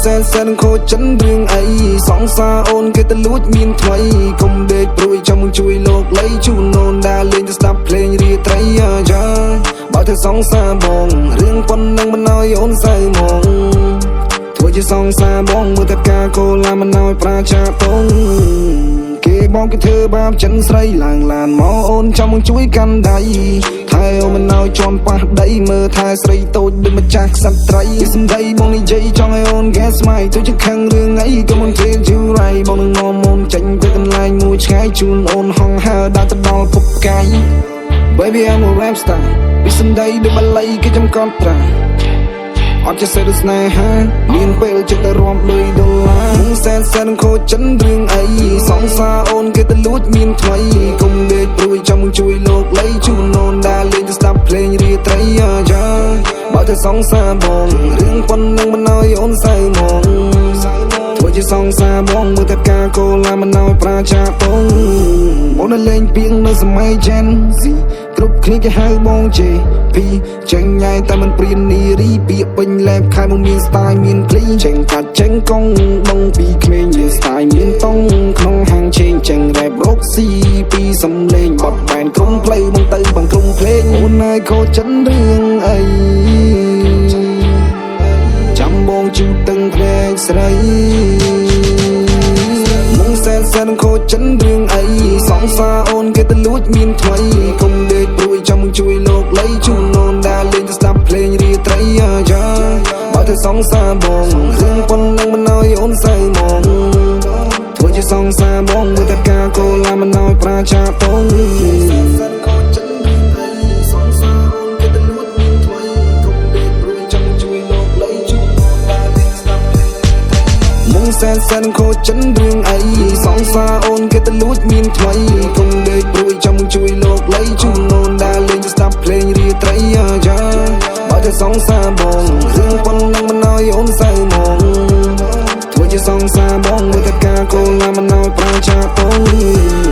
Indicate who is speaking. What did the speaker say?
Speaker 1: សែនសែនខូចចិនរឿងអីសងសាអូនគេទៅលួចមានថ្មីកុំដេកព្រួយចាំมึงជួយលោកលៃជូនអូនដើរលេងទៅស្ដាប់ភ្លេងរាត្រីយ៉ាបើធ្វើសងសាបងរឿងប៉ុណ្ណឹងមិនឲ្យអូនសៅមកធ្វើជាសងសាបងមើលតែការកូឡាមិនឲ្យប្រជាតងគេបងគេធ្វើបាបចិនស្រីឡើងឡានមកអូនចាំมึงជួយកាន់ដៃថែអូនមិនឲ្យជន់ប៉ះដីមើលថែស្រីតូចដូចម្ចាស់ក្សត្រីសំដីបងនិយាយចង់ឲ្យអូន guess ស្មៃទៅជាខឹងរឿងអីក៏មិនធ្វើជារៃបងនឹងនាំអូនចេញទៅកន្លែងមួយឆ្ងាយជូនអូនហងហើដល់ទៅដល់ភពផ្កាយ Baby I'm a rap star ពីសំដីដូចបាឡៃគេចំកត់ត្រាអត់ចេះសេះស្នេហាមានពេលចិត្តទៅរួមដោយដុល្លារសែនសែនខូចចិនរឿងអីសងសាអូនគេទៅលួចមានថ្មីកុំដេកព្រួយចាំมึงជួយលោកលៃជូនអូនដើរលេងទៅស្ដាប់ភ្លេងរាត្រីយ៉ាបើទៅសងសាបងរឿងប៉ុណ្ណឹងមិនឲ្យអូនសៅមកធ្វើជាសងសាបងមើលតែការកូឡាមិនឲ្យប្រជាតងអូនលេងពីងនៅសម័យ Gen Z គ្រប់គ្នាគេហៅបងជេពីចេញញ៉ៃតែមិនព្រៀននារីពាក្យពេញលែបខែមកមាន style មានភ្លីចេញកាត់ចេញកងបងពីក្មេងមាន style មានតង់ក្នុងហាងជេងចេញ rap រកស៊ីពីសំលេងបត់បែនក្រុមផ្លូវបងទៅបងក្រុមភ្លេងអូនហើយខូចចិនរឿងអីចាំបងជូតទាំងភ្នែកស្រីសែនសែនខូចចិនរឿងអីសងសាអូនគេទៅលួចមានថ្មីកុំដេកព្រួយចាំมึงជួយលោកលៃជូនអូនដើរលេងទៅស្ដាប់ភ្លេងរាត្រីយ៉ាបើទៅសងសាបងរឿងប៉ុណ្ណឹងមិនឲ្យអូនសៅមកធ្វើជាសងសាបងមើលតែការកូឡាមិនឲ្យប្រជាតងសែនសែនខូចចិនរឿងអីសងសាអូនគេទៅលួចមានថ្មីកុំដេកព្រួយចាំมึงជួយលោកលៃជូនអូនដើរលេងទៅស្ដាប់ភ្លេងរាត្រីយ៉ាបើទៅសងសាបងរឿងប៉ុណ្ណឹងមិនឲ្យអូនសៅមកធ្វើជាសងសាបងមើលតែការកូឡាមិនឲ្យប្រជាតង